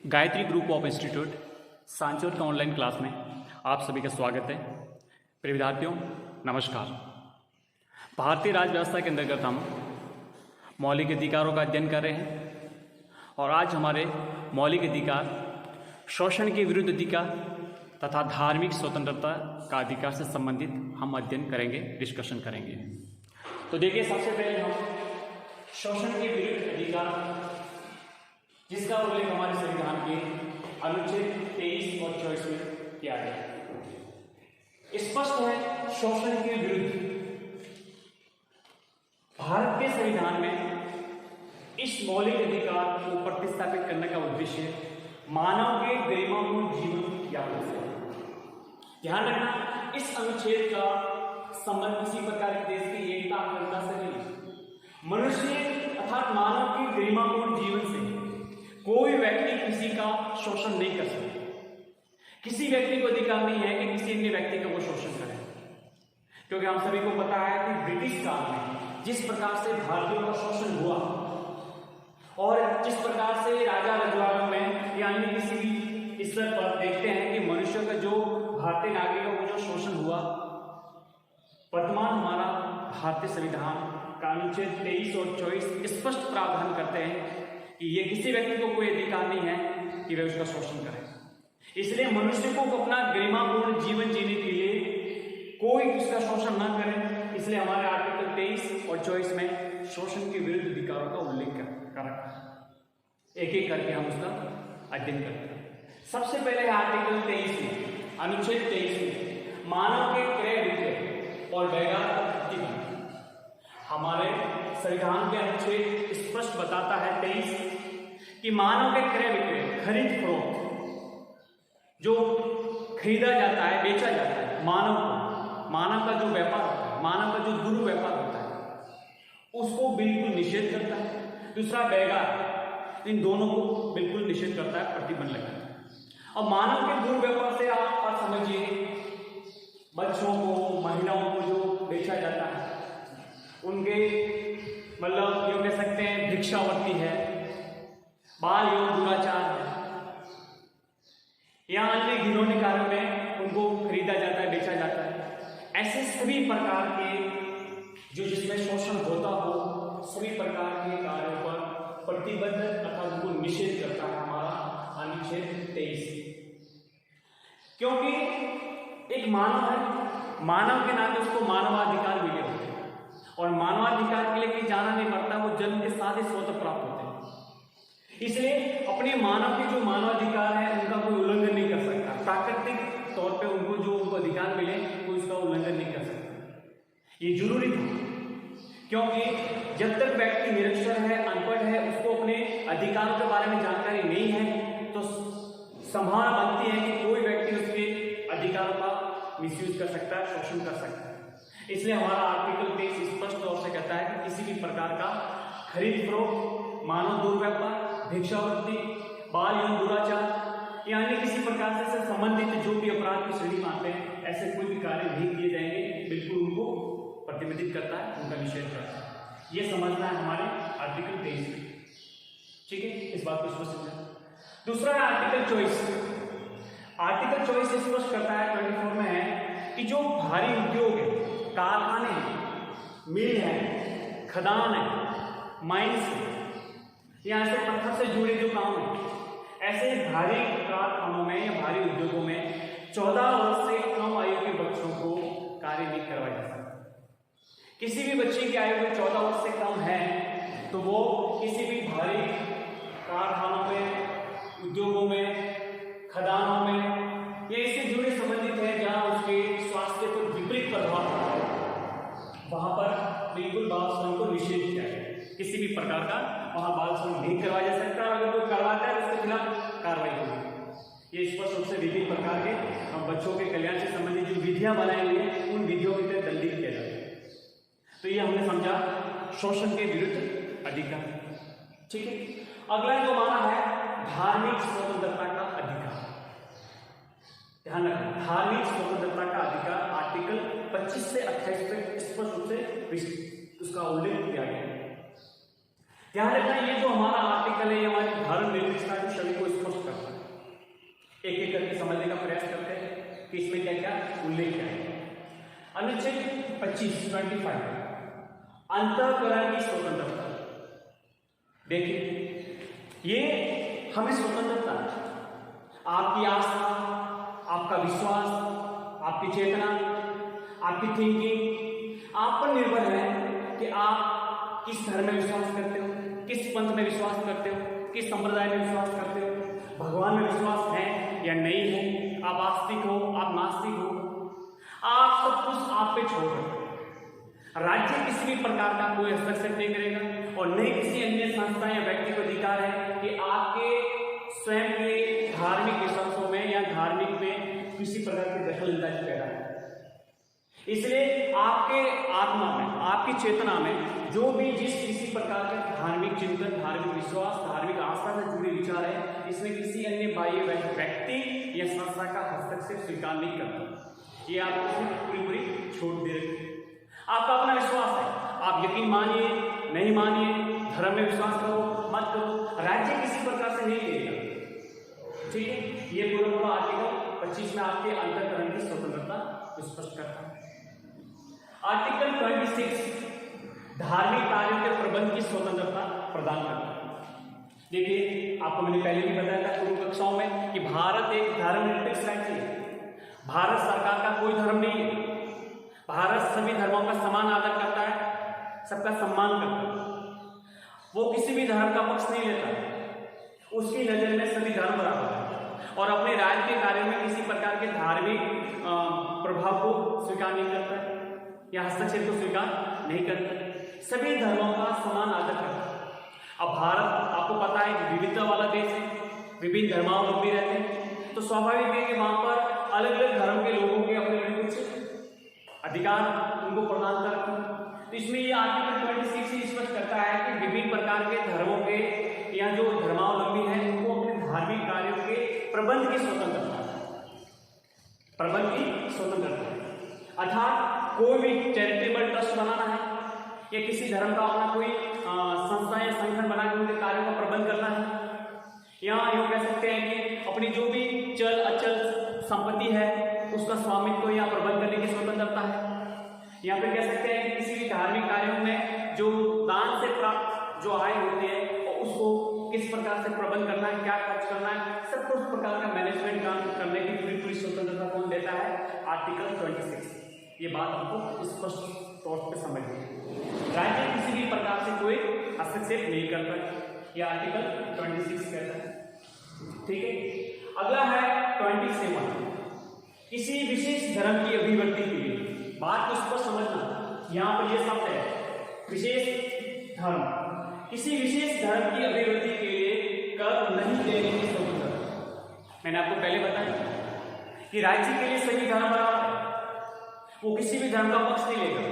Gayatri group of institute Sanchore के online class में आप सभी का स्वागत है। प्रिय विद्यार्थियों, नमस्कार। भारतीय राज्य व्यवस्था के अंतर्गत हम मौलिक अधिकारों का अध्ययन कर रहे हैं और आज हमारे मौलिक अधिकार शोषण के विरुद्ध अधिकार तथा धार्मिक स्वतंत्रता का अधिकार से संबंधित हम अध्ययन करेंगे, डिस्कशन करेंगे। तो देखिए, सबसे पहले हम शोषण के विरुद्ध अधिकार जिसका उल्लेख हमारे संविधान के अनुच्छेद 23 और 24 में किया गया है। स्पष्ट है, शोषण के विरुद्ध भारत के संविधान में इस मौलिक अधिकार को प्रतिस्थापित करने का उद्देश्य मानव के गरिमापूर्ण जीवन की आपूर्ति है। ध्यान रखना, इस अनुच्छेद का संबंध किसी प्रकार के देश की एकता अखंडता से नहीं, मनुष्य अर्थात मानव के गरिमापूर्ण जीवन से कोई व्यक्ति किसी का शोषण नहीं कर सकता। किसी व्यक्ति को अधिकार नहीं है कि किसी अन्य व्यक्ति का वो शोषण करे, क्योंकि हम सभी को पता है कि ब्रिटिश काल में जिस प्रकार से भारतीयों का शोषण हुआ और जिस प्रकार से राजा रजवाड़ों में या अन्य किसी भी स्तर पर देखते हैं कि मनुष्य का जो भारतीय नागरिकों को जो शोषण हुआ, वर्तमान हमारा भारतीय संविधान का अनुच्छेद 23 और 24 स्पष्ट प्रावधान करते हैं कि ये किसी व्यक्ति को कोई अधिकार नहीं है कि वह उसका शोषण करे। इसलिए मनुष्य को अपना गरिमापूर्ण जीवन जीने के लिए कोई उसका शोषण न करे। इसलिए हमारे आर्टिकल 23 और 24 में शोषण के विरुद्ध अधिकारों का उल्लेख कर रखा है। एक एक करके हम उसका अध्ययन करते हैं। सबसे पहले आर्टिकल 23 में, अनुच्छेद 23 में मानव के क्रय विक्रय और व्यवहार का प्रतिबंध। हमारे संविधान के अनुच्छेद स्पष्ट बताता है 23 कि मानव के क्रय विक्रय, खरीद फरोख्त जो खरीदा जाता है, बेचा जाता है, मानव का जो व्यापार होता है, मानव का जो दुर्व्यापार होता है, उसको बिल्कुल निषेध करता है। दूसरा बेगार, इन दोनों को बिल्कुल निषेध करता है, प्रतिबंध लगाता है। और मानव के दुर्व्यापार से आप समझिए बच्चों को, महिलाओं को जो बेचा जाता है, उनके मतलब यूँ कह सकते हैं भिक्षावृत्ति है, बाल यौन दुराचार है या अन्य घिनौने कार्यों में उनको खरीदा जाता है, बेचा जाता है। ऐसे सभी प्रकार के जो जिसमें शोषण होता हो, सभी प्रकार के कार्यों पर प्रतिबंध अर्थात उनको निषेध करता है हमारा अनुच्छेद 23। क्योंकि एक मानव है, मानव के नाते उसको मानवाधिकार मिले होते हैं और मानवाधिकार के लिए कहीं जाना नहीं पड़ता, वो जन्म के साथ ही स्वतः प्राप्त होते हैं। इसलिए अपने मानव के जो मानवाधिकार है उनका कोई उल्लंघन नहीं कर सकता। प्राकृतिक तौर पे उनको जो अधिकार मिले कोई उसका उल्लंघन नहीं कर सकता। ये जरूरी था, क्योंकि जब तक व्यक्ति निरक्षर है, अनपढ़ है, उसको अपने अधिकारों के बारे में जानकारी नहीं है, तो संभावना बनती है कि कोई व्यक्ति उसके अधिकारों का मिसयूज कर सकता है, शोषण कर सकता है। इसलिए हमारा आर्टिकल 23 स्पष्ट तौर से कहता है कि किसी भी प्रकार का खरीद फरोख्त, मानव दुर्व्यापार, भिक्षावृत्ति, बाल यौन दुराचार या अन्य किसी प्रकार से संबंधित जो भी अपराध की श्रेणी में आते हैं, ऐसे कोई भी कार्य नहीं किए जाएंगे। बिल्कुल उनको प्रतिबंधित करता है, उनका निषेध करता है। ये समझना है हमारे आर्टिकल 23 में। ठीक है, इस बात को स्पष्ट समझा। दूसरा है आर्टिकल 24। आर्टिकल 24 स्पष्ट करता है, 24 में है कि जो भारी उद्योग है, कारखाने हैं, मिल है, खदान है, माइंस है या ऐसे पत्थर से जुड़े जो काम है, ऐसे भारी कारखानों में या भारी उद्योगों में 14 वर्ष से कम आयु के बच्चों को कार्य नहीं करवाया जा सकता। किसी भी बच्चे की आयु 14 वर्ष से कम है तो वो किसी भी भारी कारखानों में, उद्योगों में, खदानों में या इससे जुड़े संबंधित है जहां उसके स्वास्थ्य पर विपरीत प्रभाव पड़ता है, वहां पर बिल्कुल बाल श्रम को निषेध किया गया। किसी भी प्रकार का वहां बाल श्रम नहीं करवाया जा सकता। अगर कोई करवाता है उसके खिलाफ कार्रवाई होगी। ये स्पष्ट रूप से विभिन्न प्रकार के हम बच्चों के कल्याण से संबंधित जो विधियां बनाई हुई है, उन विधियों के तहत दंडित किया जाता है। तो ये हमने समझा शोषण के विरुद्ध अधिकार। ठीक है, अगला जो हमारा है धार्मिक स्वतंत्रता का अधिकार। ध्यान रखना, धार्मिक स्वतंत्रता का अधिकार आर्टिकल 25 से 28 तक स्पष्ट रूप से उसका उल्लेख किया गया है। ध्यान रखना, ये जो हमारा आर्टिकल है, ये हमारी भारत निर्देशिका के सभी को स्पष्ट करता है। उल्लेख किया है। अनुच्छेद 25 अंतःकरण की स्वतंत्रता। देखिए, ये हमें स्वतंत्रता, आपकी आस्था, आपका विश्वास, आपकी चेतना, आपकी थिंकिंग आप पर निर्भर है कि आप किस धर्म में विश्वास करते हो, किस पंथ में विश्वास करते हो, किस संप्रदाय में विश्वास करते हो, भगवान में विश्वास है या नहीं है, आप आस्तिक हो, आप नास्तिक हो, आप सब कुछ आप पे छोड़ रहे हो। राज्य किसी भी प्रकार का कोई हस्तक्षेप नहीं करेगा और न ही किसी अन्य संस्था या व्यक्ति को अधिकार है कि आपके स्वयं के धार्मिक विश्वासों में या धार्मिक में किसी प्रकार की दखलंदाजी पैदा है। इसलिए आपके आत्मा में, आपकी चेतना में जो भी जिस किसी प्रकार के धार्मिक चिंतन, धार्मिक विश्वास, धार्मिक आस्था से जुड़े विचार है, इसमें किसी अन्य बाह्य व्यक्ति या संस्था का हस्तक्षेप स्वीकार नहीं करता। ये आपको पूरी छूट दे रही है। आपका अपना विश्वास है, आप यकीन मानिए, नहीं मानिए, धर्म में विश्वास करो, मत करो, राज्य किसी प्रकार से नहीं लेगा। ठीक है, ये पूरा आर्टिकल 25 में आपके अंतःकरण की स्वतंत्रता को स्पष्ट करता है। आर्टिकल 26 धार्मिक कार्यों के प्रबंध की स्वतंत्रता प्रदान करता है। देखिए, आपको मैंने पहले भी बताया था पूर्व कक्षाओं में कि भारत एक धर्मनिरपेक्ष राज्य है। भारत सरकार का कोई धर्म नहीं है। भारत सभी धर्मों का समान आदर करता है, सबका सम्मान करता है। वो किसी भी धर्म का पक्ष नहीं लेता। उसकी नजर में सभी धर्म बराबर है और अपने राज्य के कार्यों में किसी प्रकार के धार्मिक प्रभाव को स्वीकार नहीं करता है या हस्तक्षेप को स्वीकार नहीं करता। सभी धर्मों का समान आदर करता है। अब भारत आपको पता है कि विविधता वाला देश है, विभिन्न धर्मावलंबी रहते हैं, तो स्वाभाविक है कि वहां पर अलग अलग धर्म के लोगों के अपने कुछ अधिकार उनको प्रदान करते हैं। तो इसमें ये आर्टिकल 26 ही स्पष्ट करता है कि विभिन्न प्रकार के धर्मों के या जो धर्मावलंबी हैं उनको अपने धार्मिक कार्यों के प्रबंध की स्वतंत्रता अर्थात कोई भी चैरिटेबल ट्रस्ट बनाना है या किसी धर्म का अपना कोई संस्था या संगठन बना के उनके कार्यों का प्रबंध करना है, या यूँ कह सकते हैं कि अपनी जो भी चल अचल संपत्ति है उसका स्वामित्व या प्रबंध करने की स्वतंत्रता है। यहाँ पे कह सकते हैं कि किसी भी धार्मिक कार्यों में जो दान से प्राप्त जो आय होते हैं और उसको किस प्रकार से प्रबंध करना है, क्या खर्च करना है, सब उस प्रकार का मैनेजमेंट काम करने की पूरी स्वतंत्रता कौन देता है? आर्टिकल 26। ये बात आपको स्पष्ट तौर पर समझिए। राज्य किसी भी प्रकार से कोई हस्तक्षेप नहीं करता, यह आर्टिकल 26 कहता है। ठीक है, अगला है 27। किसी विशेष धर्म की अभिव्यक्ति के लिए, बात को स्पष्ट समझना, यहाँ पर यह शब्द है विशेष धर्म, किसी विशेष धर्म की अभिव्यक्ति के लिए कर नहीं देने की स्वतंत्रता। मैंने आपको पहले बताया कि राज्य के लिए सभी धर्म बराबर है, वो किसी भी धर्म का पक्ष नहीं लेगा।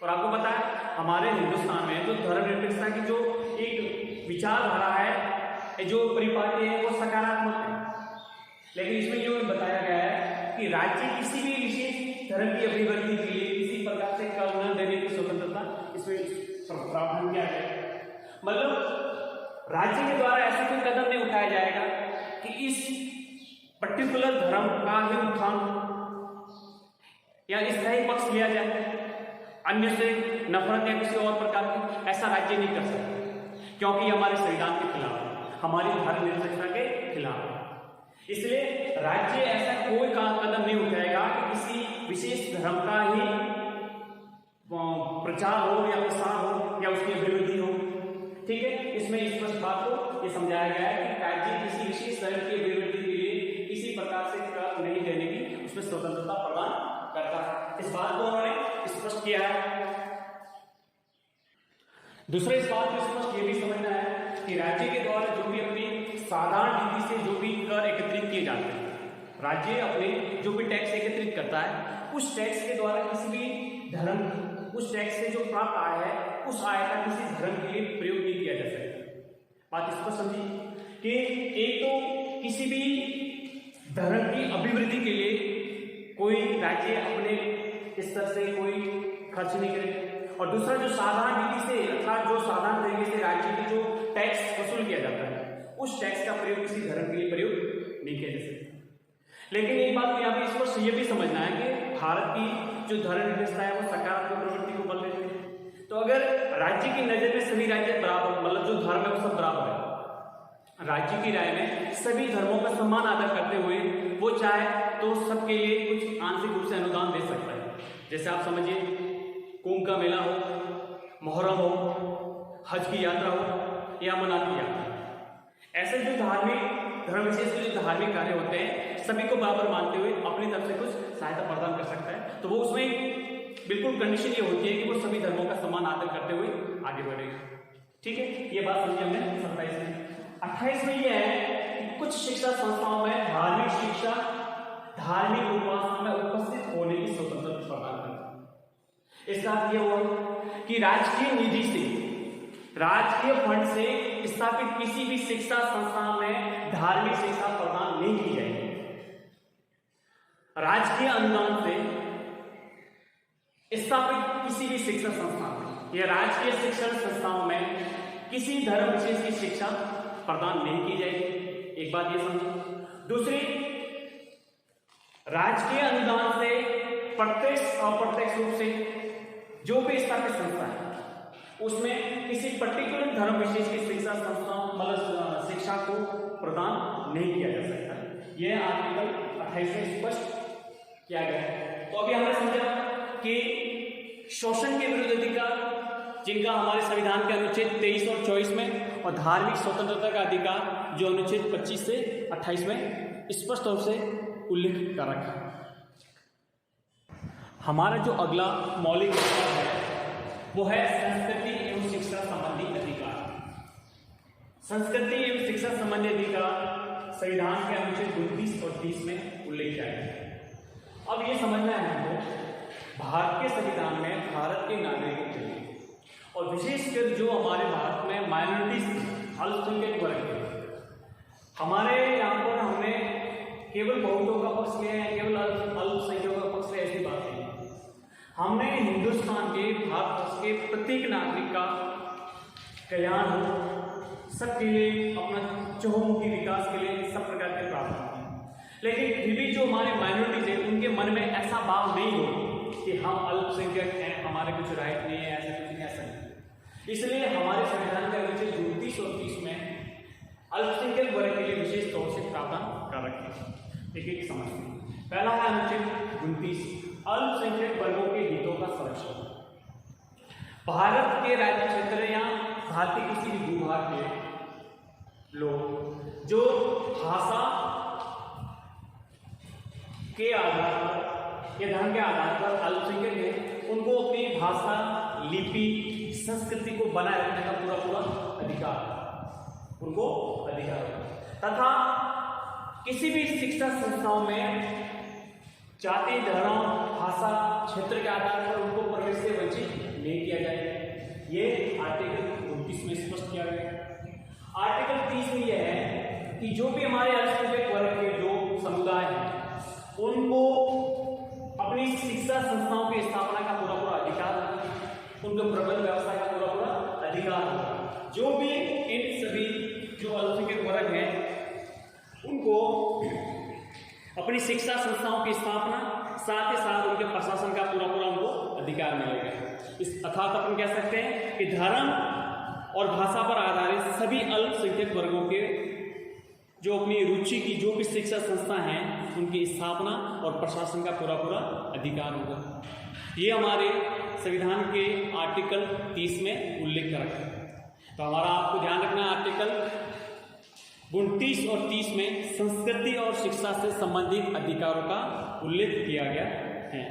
और आपको पता है हमारे हिंदुस्तान में जो धर्मनिरपेक्षता की जो एक विचारधारा है, जो परिपाटी है, वो सकारात्मक है। लेकिन इसमें जो बताया गया है कि राज्य किसी भी विशेष धर्म की अभिव्यक्ति के लिए किसी प्रकार से कर न देने की स्वतंत्रता इसमें प्रावधान किया गया है। मतलब राज्य के द्वारा ऐसा कोई कदम नहीं उठाया जाएगा कि इस पर्टिकुलर धर्म का ही उत्थान या इसका ही पक्ष लिया जाए, अन्य से नफरत या किसी और प्रकार की, ऐसा राज्य नहीं कर सकता, क्योंकि हमारे संविधान के खिलाफ, हमारी धर्मनिरपेक्षता के खिलाफ है। इसलिए राज्य ऐसा कोई कदम नहीं उठाएगा कि किसी विशेष धर्म का ही प्रचार हो या प्रसार हो या उसकी अभिवृद्धि हो। ठीक है, इसमें स्पष्ट बात को ये समझाया गया है कि राज्य किसी विशेष धर्म की अभिवृद्धि के लिए किसी प्रकार से कर नहीं देने की उसमें स्वतंत्रता प्रदान करता है। इस बात को उन्होंने स्पष्ट किया है। दूसरा इस बात को स्पष्ट ये भी समझना है कि राज्य के द्वारा जो भी अपनी साधारण रीति से जो भी कर एकत्रित किए जाते हैं, राज्य अपने जो भी टैक्स एकत्रित करता है, उस टैक्स के द्वारा किसी भी धर्म, उस टैक्स से जो प्राप्त आय है, उस आय का किसी धर्म के लिए प्रयोग नहीं किया जा सकता। बात इसको समझिए कि एक तो किसी भी धर्म की अभिवृद्धि के लिए कोई राज्य अपने स्तर से कोई खर्च नहीं करेगा, और दूसरा जो साधारण रीति से अर्थात जो साधारण तरीके से राज्य की जो टैक्स वसूल किया जाता है, उस टैक्स का प्रयोग किसी धर्म के लिए प्रयोग नहीं किया जा सकता। लेकिन एक बात को यहाँ पे स्पष्ट ये भी समझना है कि भारत की जो धर्मनिरपेक्षता है वो सकारात्मक प्रवृत्ति को बल देती है। तो अगर राज्य की नजर में सभी राज्य बराबर, मतलब जो धर्म है वो सब बराबर है, राज्य की राय में सभी धर्मों का सम्मान आदर करते हुए वो चाहे तो सबके लिए कुछ आंशिक रूप से अनुदान दे सकता है। जैसे आप समझिए कुंभ का मेला हो, मुहर्रम हो, हज की यात्रा हो या अमरनाथ की यात्रा, ऐसे जो धार्मिक धर्म विशेष के जो धार्मिक कार्य होते हैं सभी को बराबर मानते हुए अपनी तरफ से कुछ सहायता प्रदान कर सकता है। तो वो उसमें बिल्कुल कंडीशन ये होती है कि वो सभी धर्मों का सम्मान आदर करते हुए आगे बढ़ेगा। ठीक है, ये बात समझी हमने 27 में। 28 में ये है कि कुछ शिक्षा संस्थाओं में धार्मिक शिक्षा धार्मिक उपासना में उपस्थित होने की स्वतंत्रता प्रदान करती है। इसका अर्थ यह हुआ कि राजकीय निधि से, राजकीय फंड से स्थापित किसी भी शिक्षा संस्थान में धार्मिक शिक्षा प्रदान नहीं की जाएगी। राजकीय अनुदान से स्थापित किसी भी शिक्षा संस्थान में या राजकीय शिक्षण संस्थाओं में किसी धर्म विशेष की शिक्षा प्रदान नहीं की जाएगी। एक बात ये समझो। दूसरी, राजकीय अनुदान से प्रत्यक्ष अप्रत्यक्ष रूप से जो भी स्थापित संस्था है उसमें किसी पर्टिकुलर धर्म विशेष की शिक्षा संस्था मतलब शिक्षा को प्रदान नहीं किया जा सकता। यह आर्टिकल 28 में स्पष्ट किया गया है। तो अभी हमने समझा कि शोषण के विरुद्ध अधिकार जिनका हमारे संविधान के अनुच्छेद 23 और 24 में, और धार्मिक स्वतंत्रता का अधिकार जो अनुच्छेद 25 से 28 में स्पष्ट तौर से उल्लेख कर रखा है। हमारा जो अगला मौलिक अधिकार है वो है संस्कृति एवं शिक्षा संबंधी अधिकार। संस्कृति एवं शिक्षा संबंधी अधिकार संविधान के अनुच्छेद 29 और 30 में उल्लेख किया गया है। अब ये समझना है हमको, भारत के संविधान में भारत के नागरिकों के लिए और विशेषकर जो हमारे भारत में माइनॉरिटीज अल्पसंख्यक वर्ग है, हमारे यहाँ पर हमने केवल बहुतों का पक्ष लिया है, केवल अल्पसंख्यकों का पक्ष लिया, ऐसी बात नहीं। हमने हिंदुस्तान के भारत के प्रत्येक नागरिक का कल्याण हो, सबके लिए अपना चहुमुखी विकास के लिए सब प्रकार के प्रावधान हैं। लेकिन फिर भी जो हमारे माइनॉरिटीज है उनके मन में ऐसा भाव नहीं हो कि हम अल्पसंख्यक हैं, हमारे कुछ राइट नहीं है, ऐसा कुछ नहीं, ऐसा नहीं। इसलिए हमारे संविधान के अनुच्छेद 29 और 30 में अल्पसंख्यक वर्ग के लिए विशेष तौर से प्रावधान कर रखे हैं। एक एक समझते हैं। पहला है अनुच्छेद 29, अल्पसंख्यक वर्गों के हितों का संरक्षण। भारत के राज्य क्षेत्र या भारत के किसी भी भूभाग के लोग जो भाषा के आधार पर या धर्म के आधार पर अल्पसंख्यक है, उनको अपनी भाषा, लिपि, संस्कृति को बनाए रखने का पूरा पूरा अधिकार, उनको अधिकार तथा किसी भी शिक्षा संस्थाओं में जाति, धर्म, भाषा, क्षेत्र के आधार पर उनको प्रवेश से वंचित नहीं किया जाए। ये आर्टिकल 29 में स्पष्ट किया गया। आर्टिकल 30 में यह है कि जो भी हमारे अल्पसंख्यक वर्ग के जो समुदाय हैं उनको अपनी शिक्षा संस्थाओं की स्थापना का पूरा पूरा अधिकार होगा, उनको प्रबंध व्यवस्था का पूरा पूरा अधिकार होगा। जो भी इन सभी जो अल्पसंख्यक वर्ग हैं उनको अपनी शिक्षा संस्थाओं की स्थापना, साथ ही साथ उनके प्रशासन का पूरा पूरा उनको अधिकार मिलेगा। इस अर्थात अपन कह सकते हैं कि धर्म और भाषा पर आधारित सभी अल्पसंख्यक वर्गों के जो अपनी रुचि की जो भी शिक्षा संस्था हैं उनकी स्थापना और प्रशासन का पूरा पूरा अधिकार होगा। ये हमारे संविधान के आर्टिकल 30 में उल्लेख कर रखा है। तो हमारा आपको ध्यान रखना है, आर्टिकल 29 और 30 में संस्कृति और शिक्षा से संबंधित अधिकारों का उल्लेख किया गया है।